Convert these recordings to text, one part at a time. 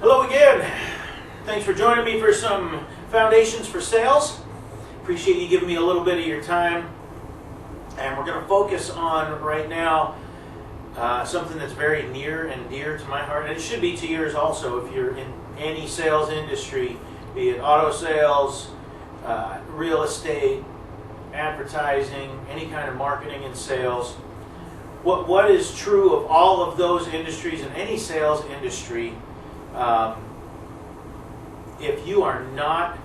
Hello again. Thanks for joining me for some foundations for sales. Appreciate you giving me a little bit of your time. And we're going to focus on right now something that's very near and dear to my heart. And it should be to yours also if you're in any sales industry, be it auto sales, real estate, advertising, any kind of marketing and sales. What is true of all of those industries and any sales industry, if you are not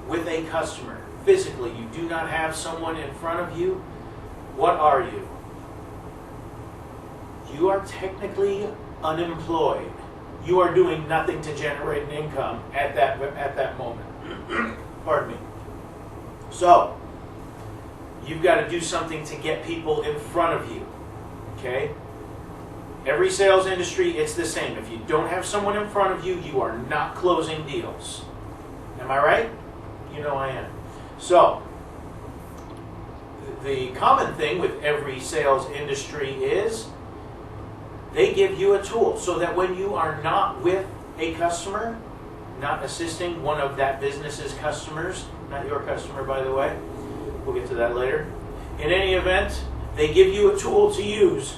with a customer physically, you do not have someone in front of you, what are you? You are technically unemployed. You are doing nothing to generate an income at that moment. Pardon me. So, you've got to do something to get people in front of you. Okay? Every sales industry, it's the same. If you don't have someone in front of you, you are not closing deals. Am I right? You know I am. So, the common thing with every sales industry is they give you a tool so that when you are not with a customer, not assisting one of that business's customers, not your customer by the way, we'll get to that later. In any event, they give you a tool to use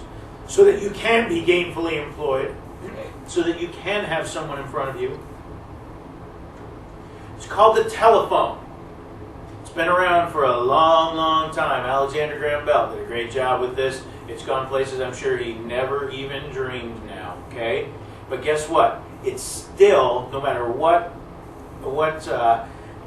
so that you can be gainfully employed, so that you can have someone in front of you. It's called the telephone. It's been around for a long, long time. Alexander Graham Bell did a great job with this. It's gone places I'm sure he never even dreamed now, okay? But guess what? It's still, no matter what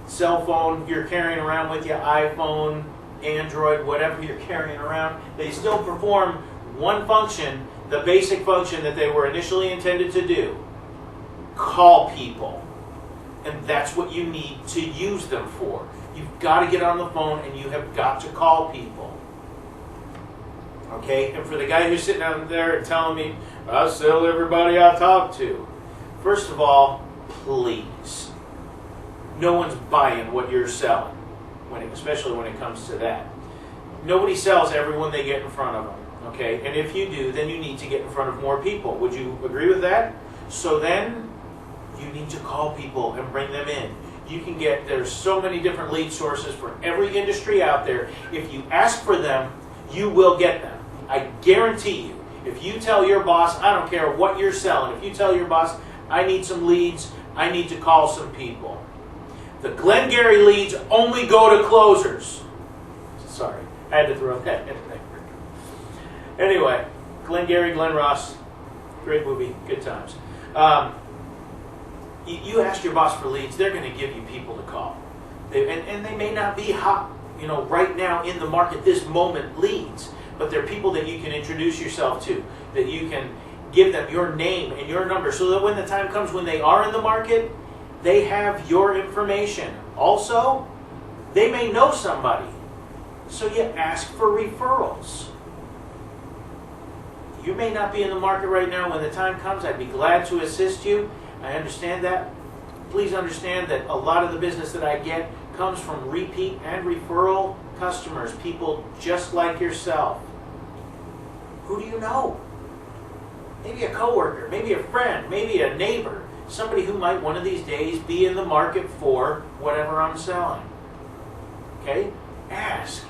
cell phone you're carrying around with you, iPhone, Android, whatever you're carrying around, they still perform one function, the basic function that they were initially intended to do. Call people. And that's what you need to use them for. You've got to get on the phone and you have got to call people. Okay? And for the guy who's sitting out there and telling me, I sell everybody I talk to. First of all, please. No one's buying what you're selling, especially when it comes to that. Nobody sells everyone they get in front of them. Okay? And if you do, then you need to get in front of more people. Would you agree with that? So then, you need to call people and bring them in. There's so many different lead sources for every industry out there. If you ask for them, you will get them. I guarantee you. If you tell your boss, I don't care what you're selling, if you tell your boss, I need some leads, I need to call some people. The Glengarry leads only go to closers. Sorry, I had to throw that in there. Anyway, Glengarry, Glen Ross, great movie, good times. You ask your boss for leads, they're going to give you people to call. And they may not be hot, right now in the market, this moment leads, but they're people that you can introduce yourself to, that you can give them your name and your number, so that when the time comes when they are in the market, they have your information. Also, they may know somebody, so you ask for referrals. You may not be in the market right now. When the time comes, I'd be glad to assist you. I understand that. Please understand that a lot of the business that I get comes from repeat and referral customers, people just like yourself. Who do you know? Maybe a coworker, maybe a friend, maybe a neighbor, somebody who might one of these days be in the market for whatever I'm selling. Okay? Ask.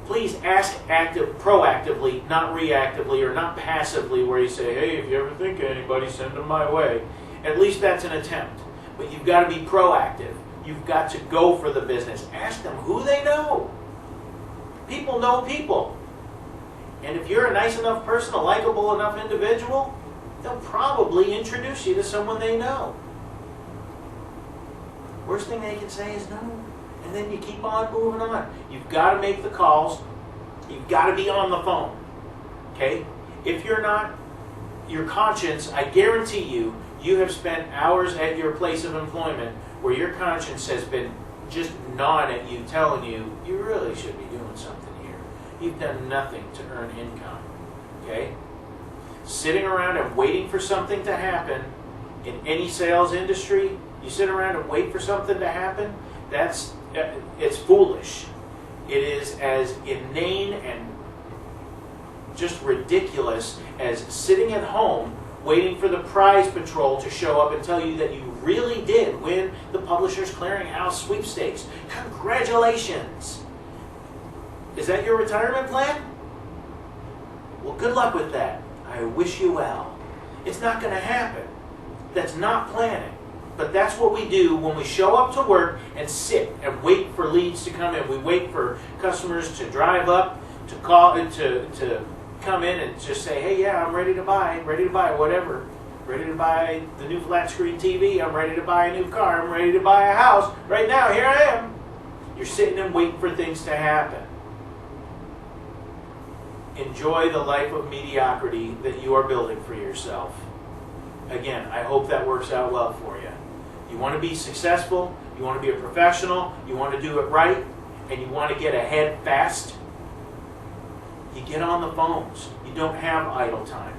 Please ask proactively, not reactively or not passively, where you say, hey, if you ever think of anybody, send them my way. At least that's an attempt. But you've got to be proactive. You've got to go for the business. Ask them who they know. People know people. And if you're a nice enough person, a likable enough individual, they'll probably introduce you to someone they know. Worst thing they can say is no. And then you keep on moving on. You've got to make the calls. You've got to be on the phone. Okay? If you're not, your conscience, I guarantee you, you have spent hours at your place of employment where your conscience has been just gnawing at you, telling you, you really should be doing something here. You've done nothing to earn income. Okay? Sitting around and waiting for something to happen in any sales industry, you sit around and wait for something to happen, it's foolish. It is as inane and just ridiculous as sitting at home waiting for the prize patrol to show up and tell you that you really did win the Publishers Clearinghouse sweepstakes. Congratulations! Is that your retirement plan? Well, good luck with that. I wish you well. It's not going to happen. That's not planning. But that's what we do when we show up to work and sit and wait for leads to come in. We wait for customers to drive up, to call, to come in and just say, hey, yeah, I'm ready to buy whatever. Ready to buy the new flat screen TV. I'm ready to buy a new car. I'm ready to buy a house. Right now, here I am. You're sitting and waiting for things to happen. Enjoy the life of mediocrity that you are building for yourself. Again, I hope that works out well for you. You want to be successful, you want to be a professional, you want to do it right, and you want to get ahead fast. You get on the phones. You don't have idle time.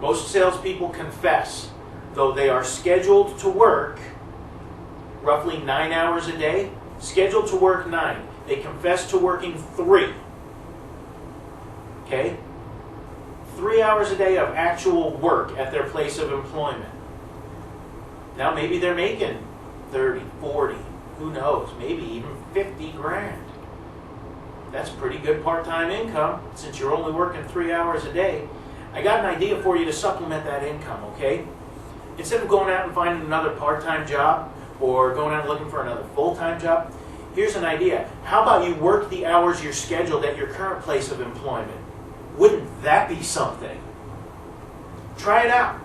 Most salespeople confess, though they are scheduled to work roughly 9 hours a day, scheduled to work 9, they confess to working 3. Okay? 3 hours a day of actual work at their place of employment. Now maybe they're making 30, 40, who knows, maybe even 50 grand. That's pretty good part-time income since you're only working 3 hours a day. I got an idea for you to supplement that income, okay? Instead of going out and finding another part-time job or going out and looking for another full-time job, here's an idea. How about you work the hours you're scheduled at your current place of employment? Wouldn't that be something? Try it out.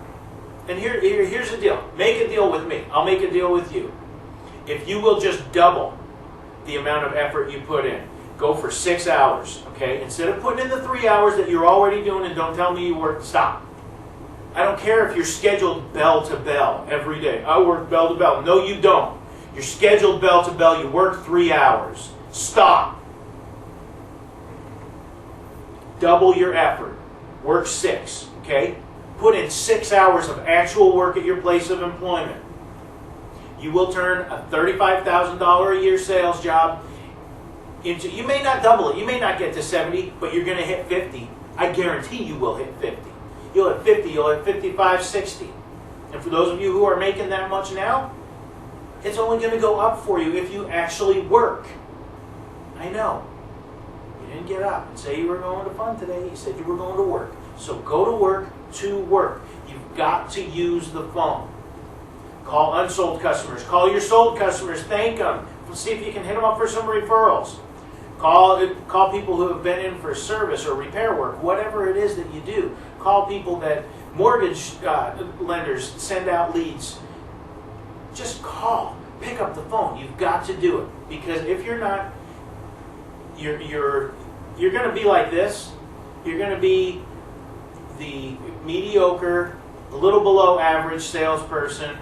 And here's the deal. Make a deal with me. I'll make a deal with you. If you will just double the amount of effort you put in, go for 6 hours, okay? Instead of putting in the 3 hours that you're already doing and don't tell me you work, stop. I don't care if you're scheduled bell to bell every day. I work bell to bell. No, you don't. You're scheduled bell to bell. You work 3 hours. Stop. Double your effort. Work 6, okay? Put in 6 hours of actual work at your place of employment. You will turn a $35,000 a year sales job into, you may not double it, you may not get to 70, but you're going to hit 50. I guarantee you will hit 50. You'll hit 50, you'll hit 55, 60. And for those of you who are making that much now, it's only going to go up for you if you actually work. I know. You didn't get up and say you were going to fun today. You said you were going to work. So go to work to work. You've got to use the phone. Call unsold customers. Call your sold customers. Thank them. See if you can hit them up for some referrals. Call people who have been in for service or repair work, whatever it is that you do. Call people that mortgage lenders send out leads. Just call. Pick up the phone. You've got to do it. Because if you're not, you're going to be like this. You're going to be the mediocre, a little below average salesperson,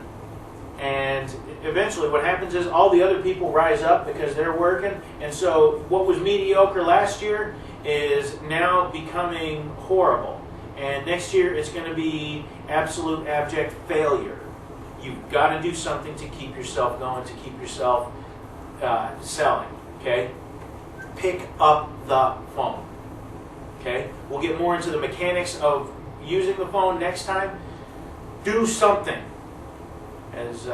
and eventually what happens is all the other people rise up because they're working, and so what was mediocre last year is now becoming horrible, and next year it's going to be absolute abject failure. You've got to do something to keep yourself going, to keep yourself selling, okay? Pick up the phone. Okay? We'll get more into the mechanics of using the phone next time. Do something. As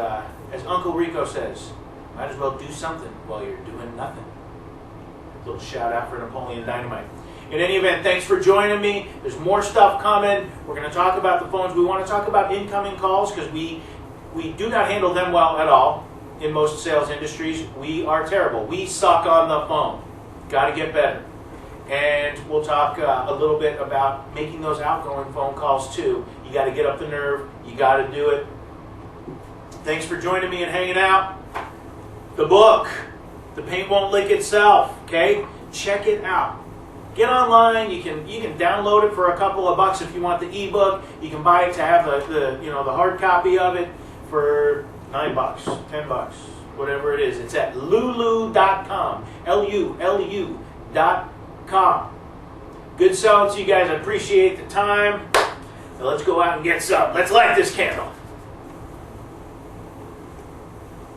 Uncle Rico says, might as well do something while you're doing nothing. A little shout out for Napoleon Dynamite. In any event, thanks for joining me. There's more stuff coming. We're going to talk about the phones. We want to talk about incoming calls because we do not handle them well at all in most sales industries. We are terrible. We suck on the phone. Got to get better. And we'll talk a little bit about making those outgoing phone calls too. You got to get up the nerve. You got to do it. Thanks for joining me and hanging out. The book, The Paint Won't Lick Itself. Okay, check it out. Get online. You can download it for a couple of bucks if you want the ebook. You can buy it to have the hard copy of it for $9, $10, whatever it is. It's at lulu.com. LULU.com. Good selling to you guys. I appreciate the time. Now let's go out and get some. Let's light this candle.